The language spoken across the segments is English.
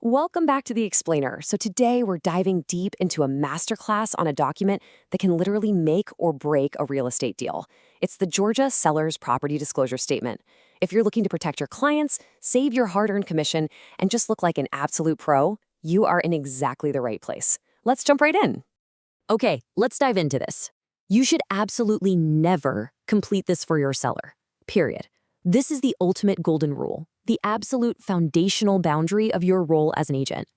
Welcome back to The Explainer. So today we're diving deep into a masterclass on a document that can literally make or break a real estate deal. It's the Georgia Seller's Property Disclosure Statement. If you're looking to protect your clients, save your hard-earned commission, and just look like an absolute pro, you are in exactly the right place. Let's jump right in. Okay, let's dive into this. You should absolutely never complete this for your seller, period. This is the ultimate golden rule, the absolute foundational boundary of your role as an agent.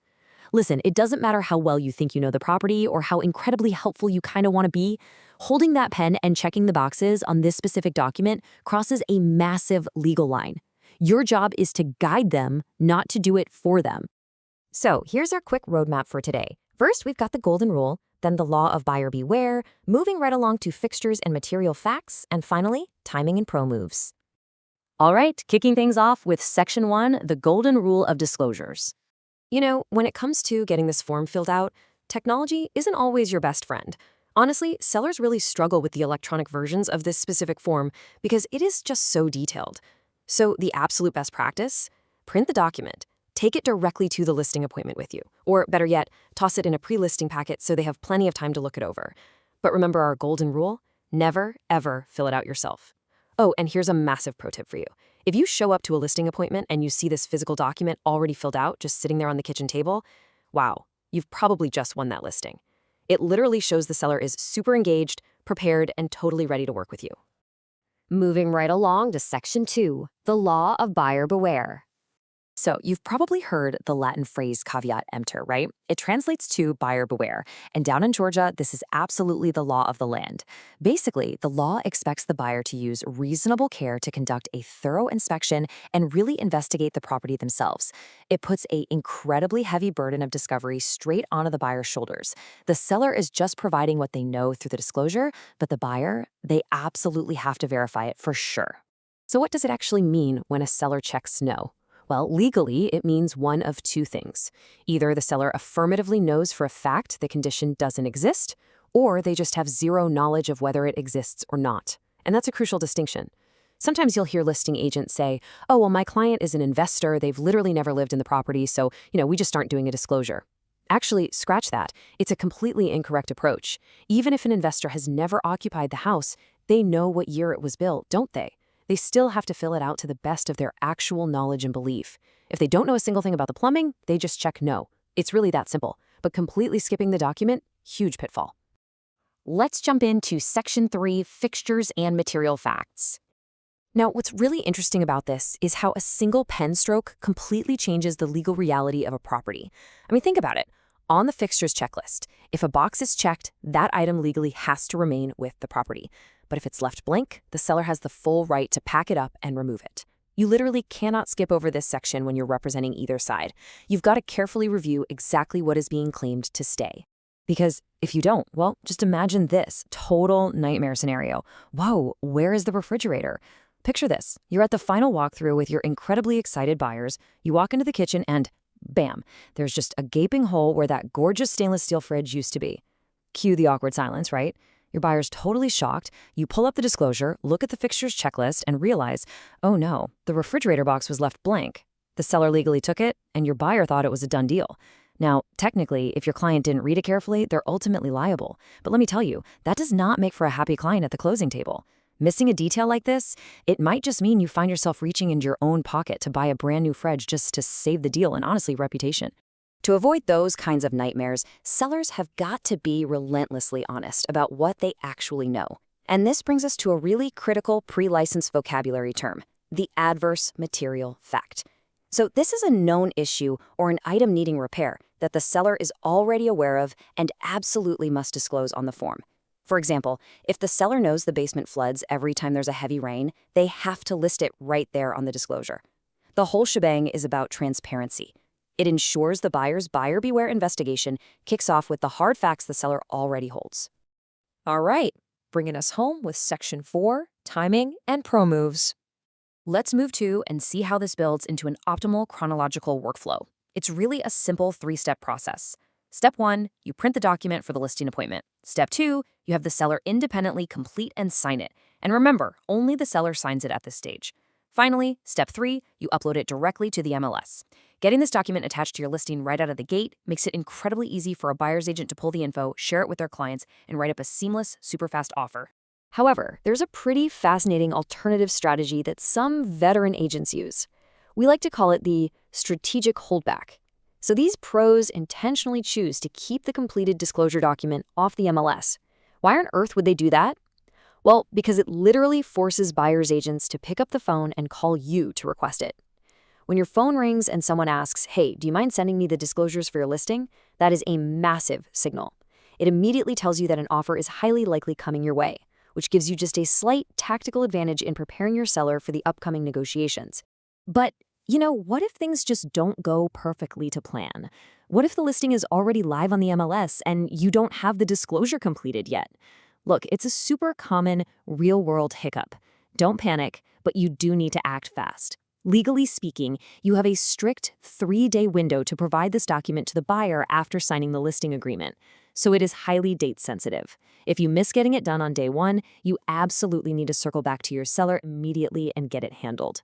Listen, it doesn't matter how well you think you know the property or how incredibly helpful you kind of want to be, holding that pen and checking the boxes on this specific document crosses a massive legal line. Your job is to guide them, not to do it for them. So here's our quick roadmap for today. First, we've got the golden rule, then the law of buyer beware, moving right along to fixtures and material facts, and finally, timing and pro moves. All right, kicking things off with Section 1, the Golden Rule of Disclosures. You know, when it comes to getting this form filled out, technology isn't always your best friend. Honestly, sellers really struggle with the electronic versions of this specific form because it is just so detailed. So the absolute best practice? Print the document. Take it directly to the listing appointment with you. Or better yet, toss it in a pre-listing packet so they have plenty of time to look it over. But remember our golden rule? Never, ever fill it out yourself. Oh, and here's a massive pro tip for you. If you show up to a listing appointment and you see this physical document already filled out, just sitting there on the kitchen table, wow, you've probably just won that listing. It literally shows the seller is super engaged, prepared, and totally ready to work with you. Moving right along to Section 2, the law of buyer beware. So you've probably heard the Latin phrase caveat emptor, right? It translates to buyer beware. And down in Georgia, this is absolutely the law of the land. Basically, the law expects the buyer to use reasonable care to conduct a thorough inspection and really investigate the property themselves. It puts an incredibly heavy burden of discovery straight onto the buyer's shoulders. The seller is just providing what they know through the disclosure, but the buyer, they absolutely have to verify it for sure. So what does it actually mean when a seller checks no? Well, legally, it means one of two things. Either the seller affirmatively knows for a fact the condition doesn't exist, or they just have zero knowledge of whether it exists or not. And that's a crucial distinction. Sometimes you'll hear listing agents say, oh, well, my client is an investor. They've literally never lived in the property, so, we just aren't doing a disclosure. Actually, scratch that. It's a completely incorrect approach. Even if an investor has never occupied the house, they know what year it was built, don't they? They still have to fill it out to the best of their actual knowledge and belief. If they don't know a single thing about the plumbing, they just check no. It's really that simple. But completely skipping the document, huge pitfall. Let's jump into Section 3, fixtures and material facts. Now, what's really interesting about this is how a single pen stroke completely changes the legal reality of a property. I mean, think about it. On the fixtures checklist, if a box is checked, that item legally has to remain with the property. But if it's left blank, the seller has the full right to pack it up and remove it. You literally cannot skip over this section when you're representing either side. You've got to carefully review exactly what is being claimed to stay. Because if you don't, well, just imagine this total nightmare scenario. Whoa, where is the refrigerator? Picture this. You're at the final walkthrough with your incredibly excited buyers. You walk into the kitchen and bam, there's just a gaping hole where that gorgeous stainless steel fridge used to be. Cue the awkward silence, right? Your buyer's totally shocked. You pull up the disclosure, look at the fixtures checklist, and realize, oh no, the refrigerator box was left blank. The seller legally took it, and your buyer thought it was a done deal. Now, technically, if your client didn't read it carefully, they're ultimately liable. But let me tell you, that does not make for a happy client at the closing table. Missing a detail like this, it might just mean you find yourself reaching into your own pocket to buy a brand new fridge just to save the deal and honestly, reputation. To avoid those kinds of nightmares, sellers have got to be relentlessly honest about what they actually know. And this brings us to a really critical pre-license vocabulary term, the adverse material fact. So this is a known issue or an item needing repair that the seller is already aware of and absolutely must disclose on the form. For example, if the seller knows the basement floods every time there's a heavy rain, they have to list it right there on the disclosure. The whole shebang is about transparency. It ensures the buyer's buyer beware investigation kicks off with the hard facts the seller already holds. All right, bringing us home with Section 4, timing and pro moves. Let's move to and see how this builds into an optimal chronological workflow. It's really a simple three-step process. Step 1, you print the document for the listing appointment. Step 2, you have the seller independently complete and sign it. And remember, only the seller signs it at this stage. Finally, step 3, you upload it directly to the MLS. Getting this document attached to your listing right out of the gate makes it incredibly easy for a buyer's agent to pull the info, share it with their clients, and write up a seamless, super fast offer. However, there's a pretty fascinating alternative strategy that some veteran agents use. We like to call it the strategic holdback. So these pros intentionally choose to keep the completed disclosure document off the MLS. Why on earth would they do that? Well, because it literally forces buyer's agents to pick up the phone and call you to request it. When your phone rings and someone asks, "Hey, do you mind sending me the disclosures for your listing?" that is a massive signal. It immediately tells you that an offer is highly likely coming your way, which gives you just a slight tactical advantage in preparing your seller for the upcoming negotiations. But, what if things just don't go perfectly to plan? What if the listing is already live on the MLS and you don't have the disclosure completed yet? Look, it's a super common real-world hiccup. Don't panic, but you do need to act fast. Legally speaking, you have a strict 3-day window to provide this document to the buyer after signing the listing agreement, so it is highly date sensitive. If you miss getting it done on day 1, you absolutely need to circle back to your seller immediately and get it handled.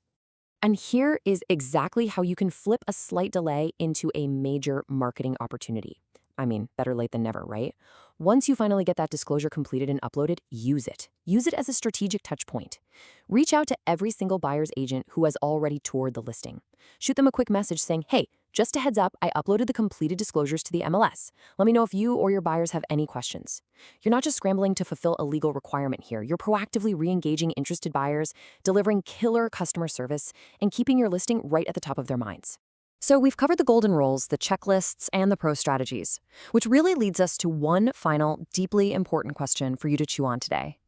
And here is exactly how you can flip a slight delay into a major marketing opportunity. I mean, better late than never, right? Once you finally get that disclosure completed and uploaded, use it. Use it as a strategic touch point. Reach out to every single buyer's agent who has already toured the listing. Shoot them a quick message saying, "Hey, just a heads up, I uploaded the completed disclosures to the MLS. Let me know if you or your buyers have any questions." You're not just scrambling to fulfill a legal requirement here. You're proactively re-engaging interested buyers, delivering killer customer service, and keeping your listing right at the top of their minds. So we've covered the golden rules, the checklists, and the pro strategies, which really leads us to one final, deeply important question for you to chew on today.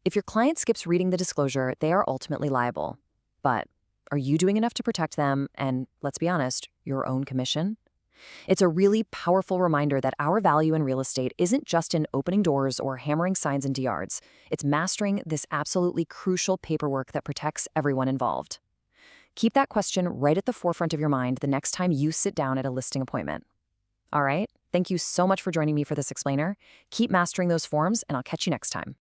If your client skips reading the disclosure, they are ultimately liable. But are you doing enough to protect them and, let's be honest, your own commission? It's a really powerful reminder that our value in real estate isn't just in opening doors or hammering signs into yards. It's mastering this absolutely crucial paperwork that protects everyone involved. Keep that question right at the forefront of your mind the next time you sit down at a listing appointment. All right, thank you so much for joining me for this explainer. Keep mastering those forms, and I'll catch you next time.